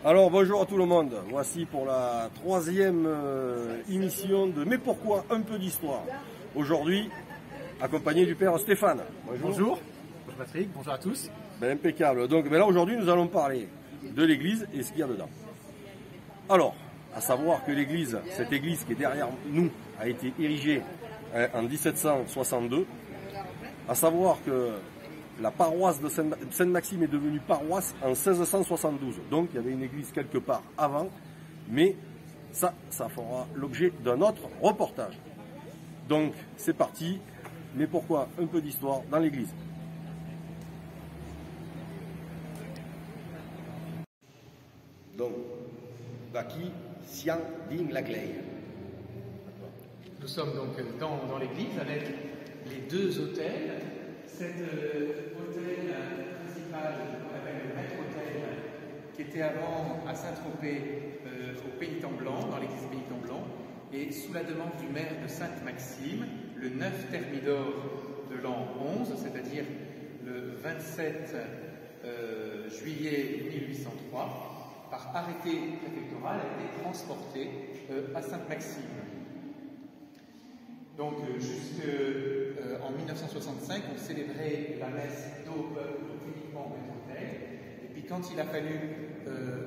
Alors bonjour à tout le monde, voici pour la troisième émission de Mais pourquoi un peu d'histoire. Aujourd'hui, accompagné du père Stéphane. Bonjour. Bonjour Patrick, bonjour à tous. Ben, impeccable. Donc là aujourd'hui nous allons parler de l'église et ce qu'il y a dedans. Alors, à savoir que l'église, cette église qui est derrière nous, a été érigée en 1762. À savoir que la paroisse de Sainte-Maxime est devenue paroisse en 1672. Donc il y avait une église quelque part avant, mais ça fera l'objet d'un autre reportage. Donc c'est parti, mais pourquoi un peu d'histoire dans l'église. Donc, Baki, Sian, Ding, Laclay. Nous sommes donc dans l'église avec les deux autels. Cet hôtel principal qu'on appelle le maître-autel, qui était avant à Saint-Tropez au Pénitent Blanc, dans l'église Pénitent Blanc, et sous la demande du maire de Sainte-Maxime, le 9 Thermidor de l'an 11, c'est-à-dire le 27 juillet 1803, par arrêté préfectoral, a été transporté à Sainte-Maxime. Donc jusqu'en 1965, on célébrait la messe d'aube uniquement au maître-autel. Et puis quand il a fallu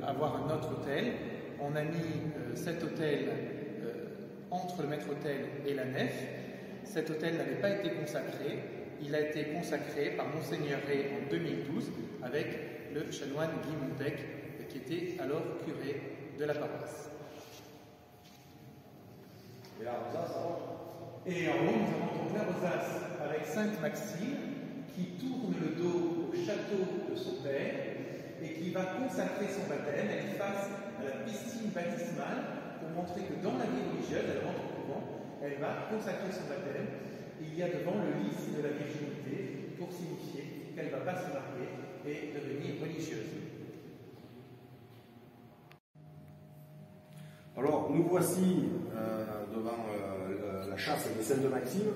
avoir un autre autel, on a mis cet autel entre le maître-autel et la nef. Cet autel n'avait pas été consacré. Il a été consacré par Monseigneur Rey en 2012 avec le chanoine Guy Montec, qui était alors curé de la paroisse. Et là, ça va. Et en haut, nous avons donc la rosace avec Sainte-Maxime qui tourne le dos au château de son père et qui va consacrer son baptême. Elle est face à la piscine baptismale pour montrer que dans la vie religieuse, elle rentre au couvent, elle va consacrer son baptême. Il y a devant le lys de la virginité pour signifier qu'elle ne va pas se marier et devenir religieuse. Alors nous voici devant la chasse de Sainte-Maxime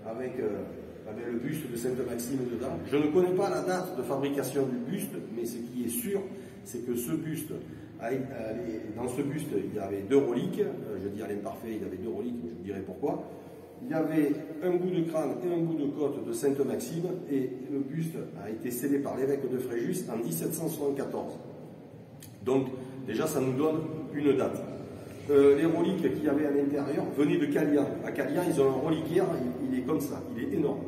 avec le buste de Sainte-Maxime dedans. Je ne connais pas la date de fabrication du buste, mais ce qui est sûr, c'est que ce buste, dans ce buste, il y avait deux reliques. Je dis à l'imparfait, il y avait deux reliques, mais je vous dirai pourquoi. Il y avait un bout de crâne et un bout de côte de Sainte-Maxime, et le buste a été scellé par l'évêque de Fréjus en 1774. Donc déjà, ça nous donne une date. Les reliques qu'il y avait à l'intérieur venaient de Calian. À Calian, ils ont un reliquaire, il est comme ça, il est énorme.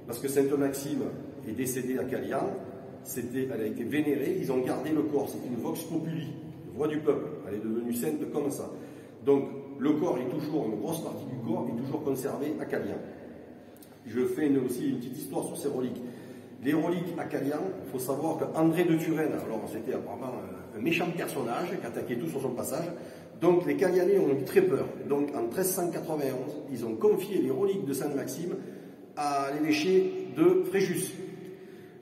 Parce que Sainte-Maxime est décédée à Calian, elle a été vénérée, ils ont gardé le corps, c'est une vox populi, voix du peuple, elle est devenue sainte comme ça. Donc le corps est toujours, une grosse partie du corps est toujours conservée à Calian. Je fais aussi une petite histoire sur ces reliques. Les reliques à Calian, il faut savoir qu'André de Turenne, alors c'était apparemment un méchant personnage qui attaquait tout sur son passage. Donc les Calianais ont eu très peur. Donc en 1391, ils ont confié les reliques de Sainte-Maxime à l'évêché de Fréjus.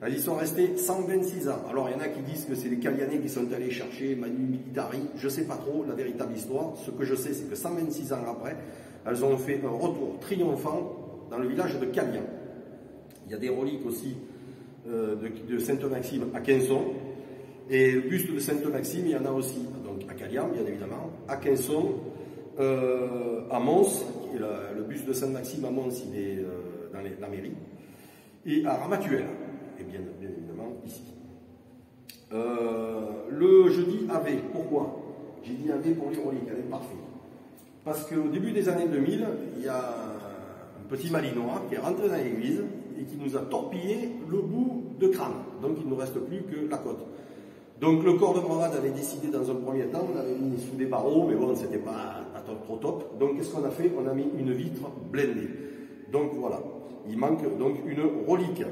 Ils sont restés 126 ans. Alors il y en a qui disent que c'est les Calianais qui sont allés chercher Manu Militari. Je ne sais pas trop la véritable histoire. Ce que je sais, c'est que 126 ans après, elles ont fait un retour triomphant dans le village de Calian. Il y a des reliques aussi de Sainte-Maxime à Quinson. Et le buste de Sainte-Maxime, il y en a aussi donc à Calian, bien évidemment, à Quinson, à Mons, le buste de Sainte-Maxime à Mons, il est dans la mairie, et à Ramatuelle, et bien évidemment ici. Je dis AV, pourquoi? J'ai dit AV pour l'hydraulique, elle est parfaite. Parce qu'au début des années 2000, il y a un petit malinois qui est rentré dans l'église et qui nous a torpillé le bout de crâne. Donc il ne nous reste plus que la côte. Donc le corps de bravade avait décidé dans un premier temps, on l'avait mis sous des barreaux, mais bon, c'était pas trop top. Donc qu'est-ce qu'on a fait? On a mis une vitre blindée. Donc voilà, il manque donc une relique.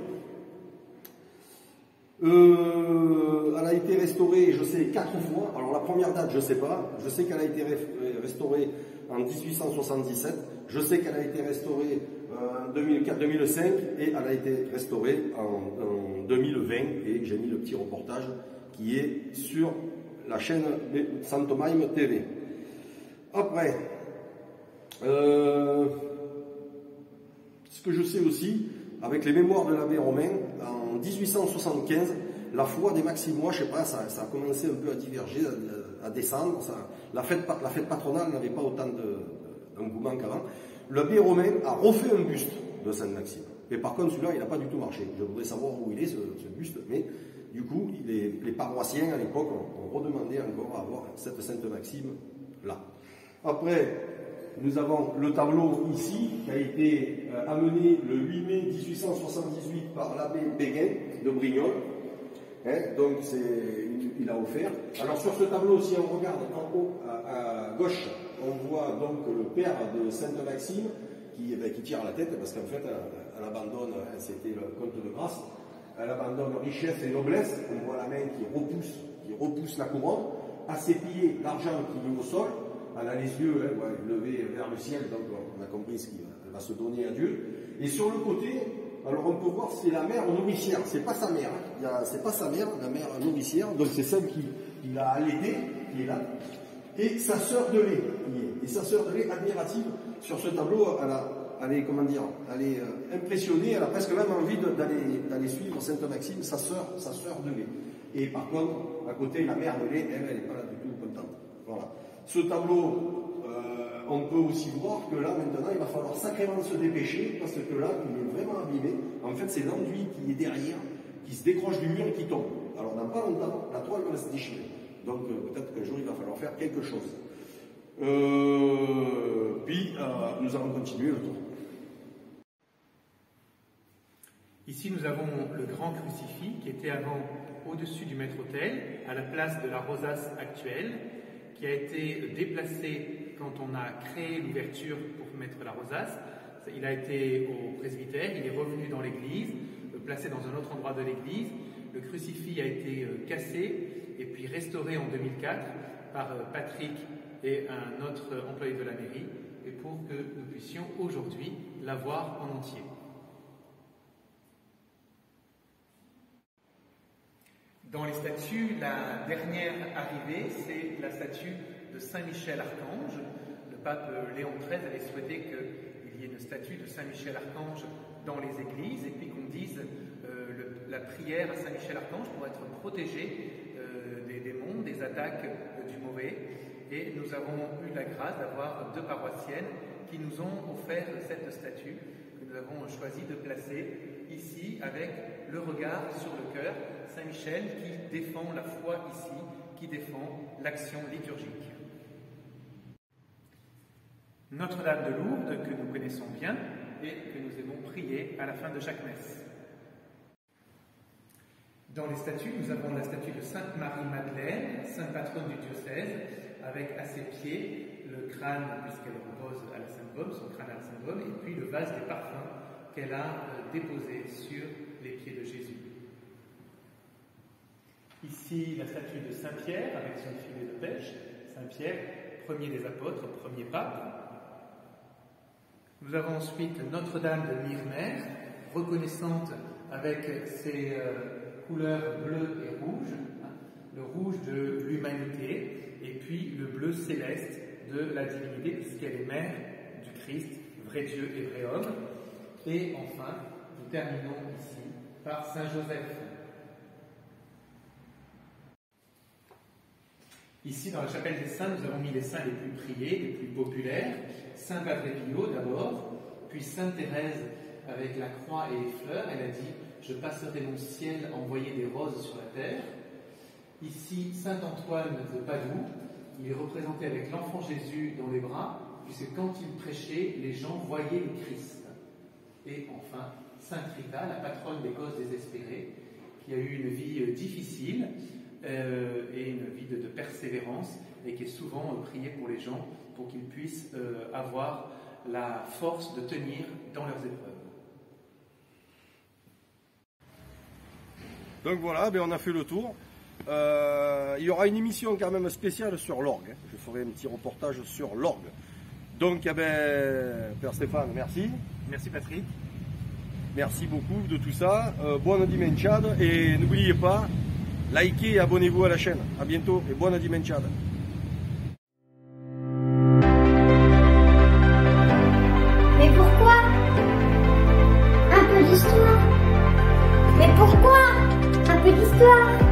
Elle a été restaurée, je sais, 4 fois. Alors la première date, je ne sais pas. Je sais qu'elle a été restaurée en 1877. Je sais qu'elle a été restaurée en 2004-2005 et elle a été restaurée en 2020. Et j'ai mis le petit reportage qui est sur la chaîne Santomime TV. Après, ce que je sais aussi, avec les mémoires de l'abbé Romain, en 1875, la foi des Maximois, je ne sais pas, ça a commencé un peu à diverger à descendre. La fête patronale n'avait pas autant d'engouement qu'avant. L'abbé Romain a refait un buste de Sainte-Maxime. Et par contre, celui-là, il n'a pas du tout marché. Je voudrais savoir où il est, ce buste. Mais du coup, les paroissiens, à l'époque, ont redemandé encore à avoir cette Sainte-Maxime là. Après, nous avons le tableau ici, qui a été amené le 8 mai 1878 par l'abbé Béguin de Brignoles. Donc, il a offert. Alors, sur ce tableau, si on regarde en haut à gauche, on voit donc le père de Sainte-Maxime qui tire la tête, parce qu'en fait, elle abandonne, c'était le comte de Grasse, elle abandonne richesse et noblesse. On voit la main qui repousse la couronne. À ses pieds, l'argent qui est au sol. Elle a les yeux levés vers le ciel, donc on a compris qu'elle va se donner à Dieu. Et sur le côté, alors on peut voir c'est la mère nourricière, c'est pas sa mère, c'est pas sa mère, la mère nourricière, donc c'est celle qui l'a allaitée, qui est là, et sa sœur de lait, et sa sœur de lait admirative. Sur ce tableau, elle est impressionnée, elle a presque même envie d'aller suivre Sainte-Maxime, sa sœur de lait. Et par contre, à côté, la mère de lait, elle n'est pas là du tout contente. Voilà. Ce tableau, on peut aussi voir que là, maintenant, il va falloir sacrément se dépêcher, parce que là, il est vraiment abîmé. En fait, c'est l'enduit qui est derrière, qui se décroche du mur et qui tombe. Alors, dans pas longtemps, la toile va se déchirer. Donc, peut-être qu'un jour, il va falloir faire quelque chose. Puis, nous allons continuer le tour. Ici, nous avons le grand crucifix qui était avant au-dessus du maître-autel, à la place de la rosace actuelle, qui a été déplacé quand on a créé l'ouverture pour mettre la rosace. Il a été au presbytère, il est revenu dans l'église, placé dans un autre endroit de l'église. Le crucifix a été cassé et puis restauré en 2004 par Patrick et un autre employé de la mairie, et pour que nous puissions aujourd'hui la voir en entier. Dans les statues, la dernière arrivée, c'est la statue de Saint-Michel-Archange. Le pape Léon XIII avait souhaité qu'il y ait une statue de Saint-Michel-Archange dans les églises, et puis qu'on dise la prière à Saint-Michel-Archange pour être protégé des démons, des attaques du mauvais. Et nous avons eu la grâce d'avoir deux paroissiennes qui nous ont offert cette statue, que nous avons choisi de placer ici avec le regard sur le cœur. Saint-Michel qui défend la foi ici, qui défend l'action liturgique. Notre-Dame de Lourdes, que nous connaissons bien et que nous aimons prier à la fin de chaque messe. Dans les statues, nous avons la statue de Sainte Marie-Madeleine, sainte patronne du diocèse, avec à ses pieds le crâne, puisqu'elle repose à la Sainte-Baume, son crâne à la Sainte-Baume, et puis le vase des parfums qu'elle a déposé sur les pieds de Jésus. Ici, la statue de Saint-Pierre avec son filet de pêche. Saint-Pierre, premier des apôtres, premier pape. Nous avons ensuite Notre-Dame de Myrmère, reconnaissante avec ses couleurs bleues et rouges, le rouge de l'humanité, et puis le bleu céleste de la divinité, puisqu'elle est mère du Christ, vrai Dieu et vrai homme. Et enfin, nous terminons ici par Saint-Joseph. Ici, dans la chapelle des saints, nous avons mis les saints les plus priés, les plus populaires. Saint Padre Pio d'abord, puis Sainte Thérèse avec la croix et les fleurs. Elle a dit « Je passerai mon ciel à envoyer des roses sur la terre ». Ici, Saint Antoine de Padoue, il est représenté avec l'enfant Jésus dans les bras, puisque quand il prêchait, les gens voyaient le Christ. Et enfin, Sainte Rita, la patronne des causes désespérées, qui a eu une vie difficile, et une vie de persévérance, et qui est souvent priée pour les gens pour qu'ils puissent avoir la force de tenir dans leurs épreuves. Donc voilà, on a fait le tour. Il y aura une émission quand même spéciale sur l'orgue. Je ferai un petit reportage sur l'orgue. Donc Père Stéphane, merci. Merci Patrick. Merci beaucoup de tout ça. Buona dimenciada, et n'oubliez pas, likez et abonnez-vous à la chaîne. A bientôt et buona dimenciada. Mais pourquoi? Un peu d'histoire. Mais pourquoi? Un peu d'histoire.